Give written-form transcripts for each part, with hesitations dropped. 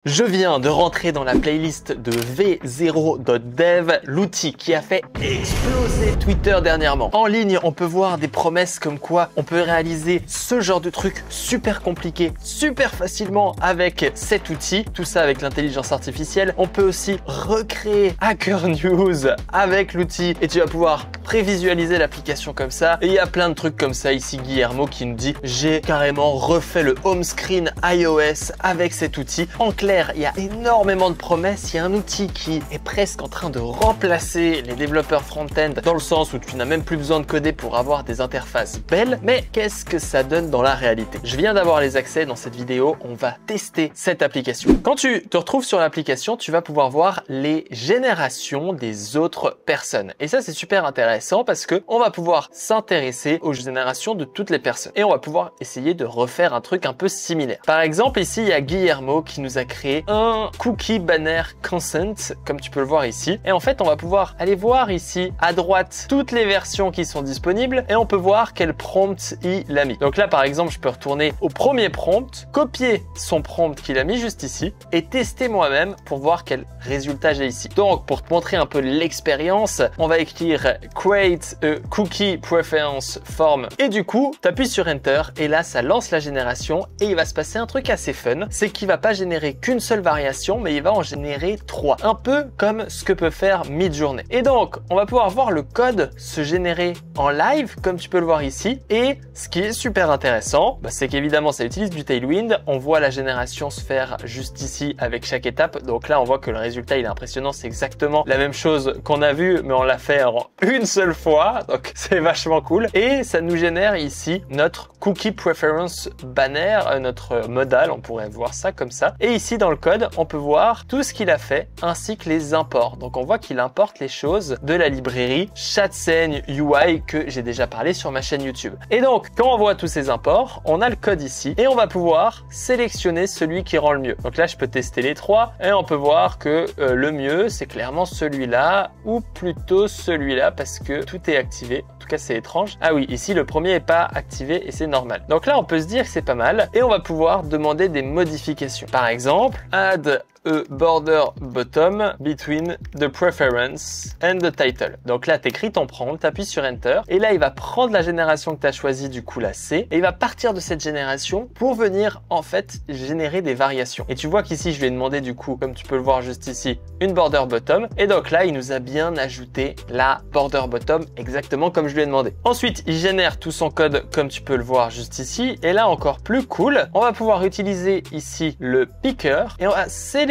Je viens de rentrer dans la playlist de v0.dev, l'outil qui a fait exploser Twitter dernièrement. En ligne, on peut voir des promesses comme quoi on peut réaliser ce genre de truc super compliqué, super facilement avec cet outil. Tout ça avec l'intelligence artificielle. On peut aussi recréer Hacker News avec l'outil et tu vas pouvoir prévisualiser l'application comme ça. Et il y a plein de trucs comme ça ici. Guillermo qui nous dit « J'ai carrément refait le home screen iOS avec cet outil ». En clair, il y a énormément de promesses. Il y a un outil qui est presque en train de remplacer les développeurs front-end dans le sens où tu n'as même plus besoin de coder pour avoir des interfaces belles. Mais qu'est-ce que ça donne dans la réalité? Je viens d'avoir les accès dans cette vidéo. On va tester cette application. Quand tu te retrouves sur l'application, tu vas pouvoir voir les générations des autres personnes. Et ça, c'est super intéressant parce que on va pouvoir s'intéresser aux générations de toutes les personnes. Et on va pouvoir essayer de refaire un truc un peu similaire. Par exemple, ici, il y a Guillermo qui nous a créé un cookie banner consent, comme tu peux le voir ici. Et en fait, on va pouvoir aller voir ici à droite toutes les versions qui sont disponibles et on peut voir quel prompt il a mis. Donc là, par exemple, je peux retourner au premier prompt, copier son prompt qu'il a mis juste ici et tester moi-même pour voir quel résultat j'ai ici. Donc, pour te montrer un peu l'expérience, on va écrire create a cookie preference form et du coup, tu appuies sur Enter et là, ça lance la génération et il va se passer un truc assez fun, c'est qu'il va pas générer qu'une seule variation, mais il va en générer 3. Un peu comme ce que peut faire Midjourney. Et donc, on va pouvoir voir le code se générer en live, comme tu peux le voir ici. Et ce qui est super intéressant, c'est qu'évidemment, ça utilise du Tailwind. On voit la génération se faire juste ici avec chaque étape. Donc là, on voit que le résultat, il est impressionnant. C'est exactement la même chose qu'on a vu, mais on l'a fait en une seule fois. Donc, c'est vachement cool. Et ça nous génère ici notre cookie preference banner, notre modal. On pourrait voir ça comme ça. Et ici, dans le code, on peut voir tout ce qu'il a fait ainsi que les imports. Donc on voit qu'il importe les choses de la librairie Chatscene UI que j'ai déjà parlé sur ma chaîne YouTube. Et donc quand on voit tous ces imports, on a le code ici et on va pouvoir sélectionner celui qui rend le mieux. Donc là je peux tester les trois et on peut voir que le mieux c'est clairement celui-là ou plutôt celui-là parce que tout est activé. En tout cas c'est étrange. Ah oui, ici le premier n'est pas activé et c'est normal. Donc là on peut se dire que c'est pas mal et on va pouvoir demander des modifications. Par exemple, add a border bottom between the preference and the title. Donc là, tu écris ton prompt, tu appuies sur Enter et là, il va prendre la génération que tu as choisie, du coup la C, et il va partir de cette génération pour venir en fait générer des variations. Et tu vois qu'ici, je lui ai demandé du coup, comme tu peux le voir juste ici, une border bottom. Et donc là, il nous a bien ajouté la border bottom exactement comme je lui ai demandé. Ensuite, il génère tout son code comme tu peux le voir juste ici. Et là, encore plus cool, on va pouvoir utiliser ici le picker et on va sélectionner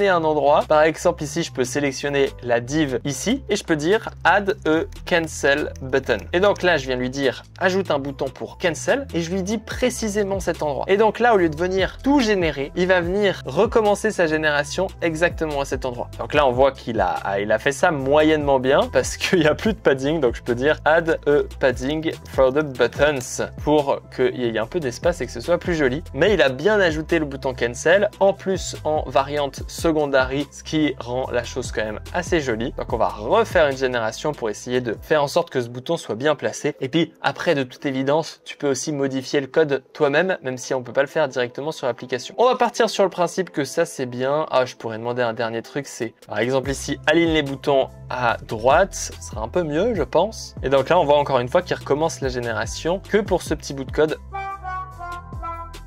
un endroit. Par exemple, ici, je peux sélectionner la div ici et je peux dire add a cancel button. Et donc là, je viens lui dire ajoute un bouton pour cancel et je lui dis précisément cet endroit. Et donc là, au lieu de venir tout générer, il va venir recommencer sa génération exactement à cet endroit. Donc là, on voit qu'il a fait ça moyennement bien parce qu'il n'y a plus de padding. Donc je peux dire add a padding for the buttons pour qu'il y ait un peu d'espace et que ce soit plus joli. Mais il a bien ajouté le bouton cancel en plus en variante secondary, ce qui rend la chose quand même assez jolie. Donc on va refaire une génération pour essayer de faire en sorte que ce bouton soit bien placé. Et puis après, de toute évidence, tu peux aussi modifier le code toi-même, même si on peut pas le faire directement sur l'application. On va partir sur le principe que ça c'est bien. Ah, je pourrais demander un dernier truc, c'est par exemple ici, aligne les boutons à droite, ce sera un peu mieux je pense. Et donc là, on voit encore une fois qu'il recommence la génération que pour ce petit bout de code.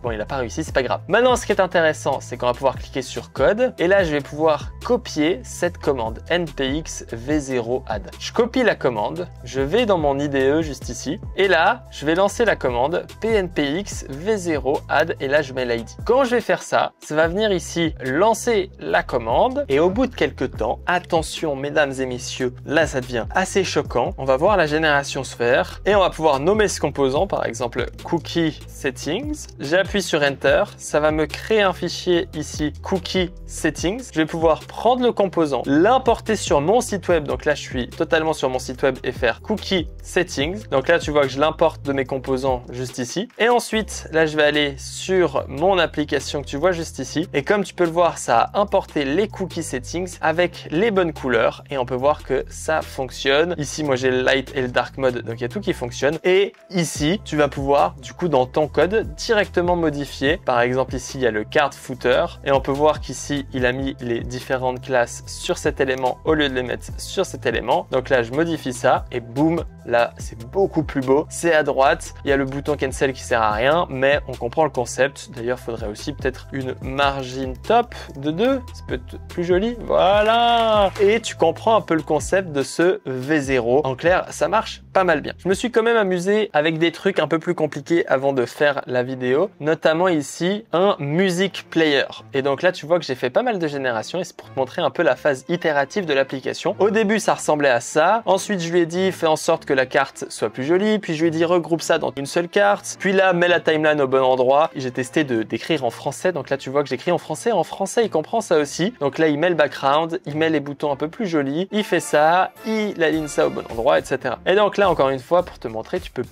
Bon, il n'a pas réussi, c'est pas grave. Maintenant, ce qui est intéressant, c'est qu'on va pouvoir cliquer sur code. Et là, je vais pouvoir copier cette commande npx v0 add. Je copie la commande, je vais dans mon IDE juste ici. Et là, je vais lancer la commande pnpx v0 add. Et là, je mets l'ID. Quand je vais faire ça, ça va venir ici lancer la commande. Et au bout de quelques temps, attention, mesdames et messieurs, là, ça devient assez choquant. On va voir la génération se faire. Et on va pouvoir nommer ce composant, par exemple, cookie settings. J'appuie sur Enter, ça va me créer un fichier ici, cookie settings. Je vais pouvoir prendre le composant, l'importer sur mon site web. Donc là, je suis totalement sur mon site web et faire cookie settings. Donc là, tu vois que je l'importe de mes composants juste ici. Et ensuite, là, je vais aller sur mon application que tu vois juste ici. Et comme tu peux le voir, ça a importé les cookie settings avec les bonnes couleurs. Et on peut voir que ça fonctionne. Ici, moi, j'ai le light et le dark mode. Donc, il y a tout qui fonctionne. Et ici, tu vas pouvoir, du coup, dans ton code, directement modifier. Par exemple, ici, il y a le card footer et on peut voir qu'ici, il a mis les différentes classes sur cet élément au lieu de les mettre sur cet élément. Donc là, je modifie ça et boum, là, c'est beaucoup plus beau. C'est à droite. Il y a le bouton cancel qui sert à rien, mais on comprend le concept. D'ailleurs, il faudrait aussi peut-être une margin top de 2. Ça peut être plus joli. Voilà. Et tu comprends un peu le concept de ce V0. En clair, ça marche pas mal bien. Je me suis quand même amusé avec des trucs un peu plus compliqués avant de faire la vidéo, notamment ici un music player. Et donc là, tu vois que j'ai fait pas mal de générations et c'est pour te montrer un peu la phase itérative de l'application. Au début, ça ressemblait à ça. Ensuite, je lui ai dit, fais en sorte que la carte soit plus jolie. Puis je lui ai dit, regroupe ça dans une seule carte. Puis là, mets la timeline au bon endroit. J'ai testé d'écrire en français. Donc là, tu vois que j'écris en français. En français, il comprend ça aussi. Donc là, il met le background, il met les boutons un peu plus jolis. Il fait ça, il aligne ça au bon endroit, etc. Et donc là, encore une fois, pour te montrer, tu peux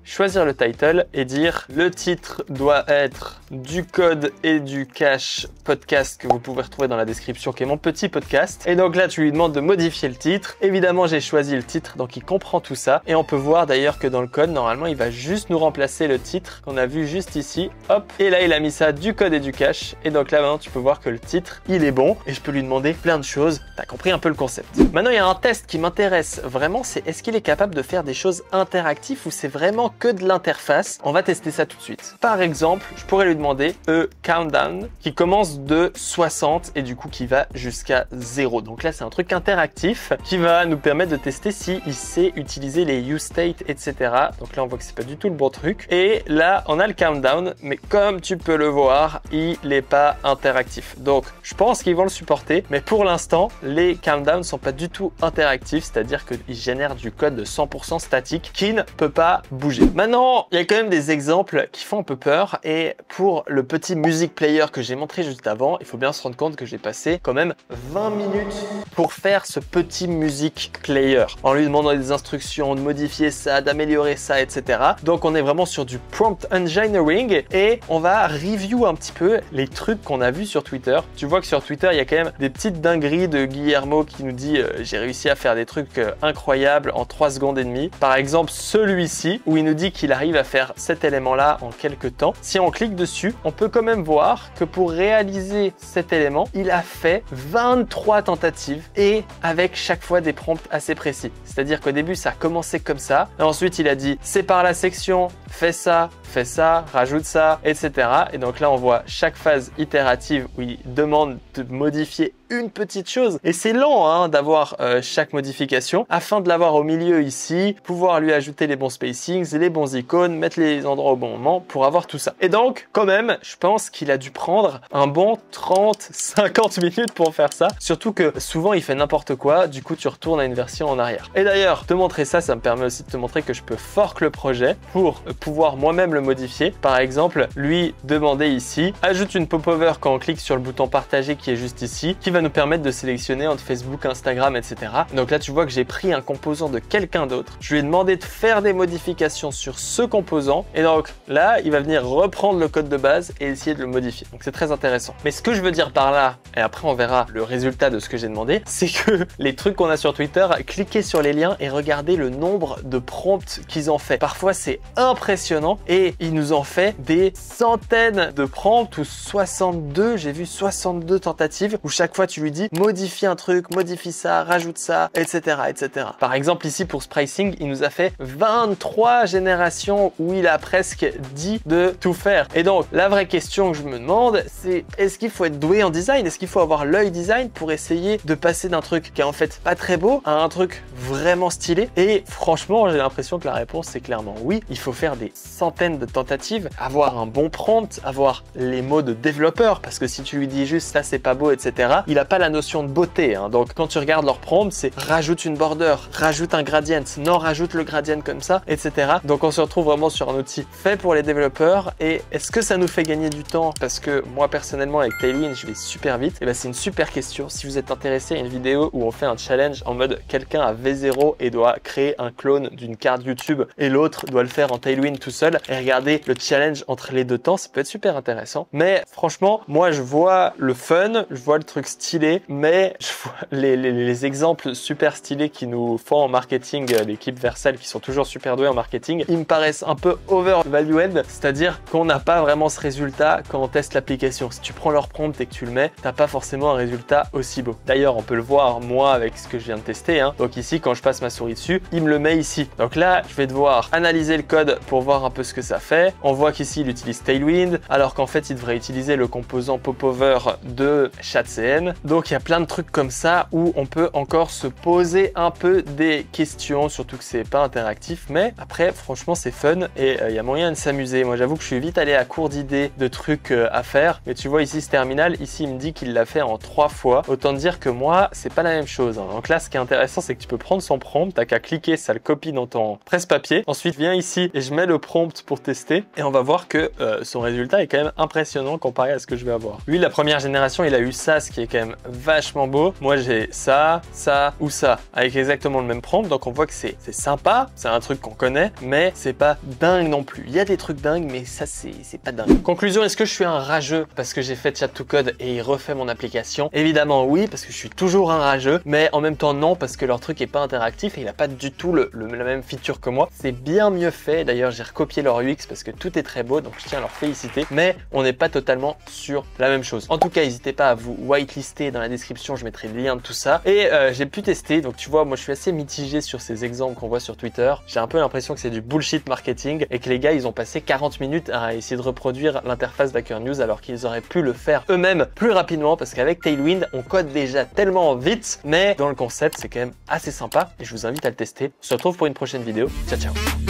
choisir le title et dire le titre doit être du code et du cache podcast que vous pouvez retrouver dans la description, qui est mon petit podcast. Et donc là, tu lui demandes de modifier le titre. Évidemment, j'ai choisi le titre, donc il comprend tout ça. Et on peut voir d'ailleurs que dans le code, normalement, il va juste nous remplacer le titre qu'on a vu juste ici. Hop. Et là, il a mis ça du code et du cache. Et donc là, maintenant, tu peux voir que le titre, il est bon. Et je peux lui demander plein de choses. T'as compris un peu le concept. Maintenant, il y a un test qui m'intéresse vraiment, c'est est-ce qu'il est capable de faire des choses interactives ou c'est vraiment que de l'interface. On va tester ça tout de suite. Par exemple, je pourrais lui demander countdown qui commence de 60 et du coup qui va jusqu'à 0. Donc là, c'est un truc interactif qui va nous permettre de tester si il sait utiliser les use state, etc. Donc là, on voit que c'est pas du tout le bon truc. Et là, on a le countdown, mais comme tu peux le voir, il n'est pas interactif. Donc, je pense qu'ils vont le supporter, mais pour l'instant, les countdowns sont pas du tout interactifs, c'est-à-dire qu'ils génèrent du code de 100% statique qui ne peut pas bouger. Maintenant, il y a quand même des exemples qui font un peu peur et pour le petit music player que j'ai montré juste avant, il faut bien se rendre compte que j'ai passé quand même 20 minutes pour faire ce petit music player en lui demandant des instructions, de modifier ça, d'améliorer ça, etc. Donc on est vraiment sur du prompt engineering et on va review un petit peu les trucs qu'on a vus sur Twitter. Tu vois que sur Twitter, il y a quand même des petites dingueries de Guillermo qui nous dit j'ai réussi à faire des trucs incroyables en 3 secondes et demie. Par exemple, celui-ci où il nous dit qu'il arrive à faire cet élément-là en quelques temps. Si on clique dessus, on peut quand même voir que pour réaliser cet élément, il a fait 23 tentatives et avec chaque fois des prompts assez précis. C'est-à-dire qu'au début, ça a commencé comme ça. Et ensuite, il a dit sépare la section, fais ça, rajoute ça, etc. Et donc là, on voit chaque phase itérative où il demande de modifier une petite chose. Et c'est lent hein, d'avoir chaque modification afin de l'avoir au milieu ici, pouvoir lui ajouter les bons spacings, les bons icônes, mettre les endroits au bon moment pour avoir tout ça. Et donc, quand même, je pense qu'il a dû prendre un bon 30-50 minutes pour faire ça. Surtout que souvent, il fait n'importe quoi. Du coup, tu retournes à une version en arrière. Et d'ailleurs, te montrer ça, ça me permet aussi de te montrer que je peux fork le projet pour pouvoir moi-même le modifier. Par exemple, lui demander ici, ajoute une pop-over quand on clique sur le bouton partager qui est juste ici, qui va nous permettre de sélectionner entre Facebook, Instagram, etc. Donc là, tu vois que j'ai pris un composant de quelqu'un d'autre. Je lui ai demandé de faire des modifications sur ce composant. Et donc là, il va venir reprendre le code de base et essayer de le modifier. Donc c'est très intéressant. Mais ce que je veux dire par là, et après on verra le résultat de ce que j'ai demandé, c'est que les trucs qu'on a sur Twitter, cliquez sur les liens et regardez le nombre de prompts qu'ils ont fait. Parfois, c'est impressionnant et ils nous ont fait des centaines de prompts ou 62, j'ai vu 62 tentatives où chaque fois tu lui dis modifie un truc, modifie ça, rajoute ça, etc., etc. Par exemple ici pour Spricing, il nous a fait 23 générations où il a presque dit de tout faire. Et donc la vraie question que je me demande, c'est est-ce qu'il faut être doué en design? Est-ce qu'il faut avoir l'œil design pour essayer de passer d'un truc qui est en fait pas très beau à un truc vraiment stylé? Et franchement, j'ai l'impression que la réponse c'est clairement oui. Il faut faire des centaines de tentatives, avoir un bon prompt, avoir les mots de développeur, parce que si tu lui dis juste ça c'est pas beau, etc., il a pas la notion de beauté. Hein. Donc quand tu regardes leur prompt, c'est rajoute une border, rajoute un gradient, non rajoute le gradient comme ça, etc. Donc on se retrouve vraiment sur un outil fait pour les développeurs. Et est-ce que ça nous fait gagner du temps? Parce que moi personnellement avec Tailwind je vais super vite. Et ben c'est une super question. Si vous êtes intéressé à une vidéo où on fait un challenge en mode quelqu'un a V0 et doit créer un clone d'une carte YouTube et l'autre doit le faire en Tailwind tout seul et regarder le challenge entre les deux temps, ça peut être super intéressant. Mais franchement, moi je vois le fun, je vois le truc stylé, mais je vois les exemples super stylés qui nous font en marketing, l'équipe Vercel qui sont toujours super doués en marketing, ils me paraissent un peu overvalued, c'est-à-dire qu'on n'a pas vraiment ce résultat quand on teste l'application. Si tu prends leur prompt et que tu le mets, t'as pas forcément un résultat aussi beau. D'ailleurs, on peut le voir moi avec ce que je viens de tester. Donc ici, quand je passe ma souris dessus, il me le met ici. Donc là, je vais devoir analyser le code pour voir un peu ce que ça fait. On voit qu'ici, il utilise Tailwind, alors qu'en fait, il devrait utiliser le composant Popover de ChatCN. Donc il y a plein de trucs comme ça où on peut encore se poser un peu des questions, surtout que c'est pas interactif, mais après franchement c'est fun et il y a moyen de s'amuser. Moi j'avoue que je suis vite allé à court d'idées de trucs à faire, mais tu vois ici ce terminal, ici il me dit qu'il l'a fait en 3 fois, autant dire que moi c'est pas la même chose. Donc là ce qui est intéressant c'est que tu peux prendre son prompt, t'as qu'à cliquer, ça le copie dans ton presse-papier, ensuite viens ici et je mets le prompt pour tester et on va voir que son résultat est quand même impressionnant comparé à ce que je vais avoir. Lui la première génération il a eu ça, ce qui est quand même vachement beau. Moi j'ai ça, ça ou ça avec exactement le même prompt, donc on voit que c'est sympa, c'est un truc qu'on connaît, mais c'est pas dingue non plus. Il y a des trucs dingues, mais ça c'est pas dingue. Conclusion, est-ce que je suis un rageux parce que j'ai fait Chat2Code et il refait mon application? Évidemment oui, parce que je suis toujours un rageux, mais en même temps non, parce que leur truc est pas interactif et il a pas du tout la même feature que moi. C'est bien mieux fait, d'ailleurs j'ai recopié leur UX parce que tout est très beau, donc je tiens à leur féliciter, mais on n'est pas totalement sur la même chose. En tout cas, n'hésitez pas à vous whitelister dans la description, je mettrai le lien de tout ça. Et j'ai pu tester, donc tu vois, moi je suis assez mitigé sur ces exemples qu'on voit sur Twitter. J'ai un peu l'impression que c'est du bullshit marketing et que les gars ils ont passé 40 minutes à essayer de reproduire l'interface d'Hacker News alors qu'ils auraient pu le faire eux-mêmes plus rapidement, parce qu'avec Tailwind on code déjà tellement vite, mais dans le concept c'est quand même assez sympa et je vous invite à le tester. On se retrouve pour une prochaine vidéo. Ciao ciao.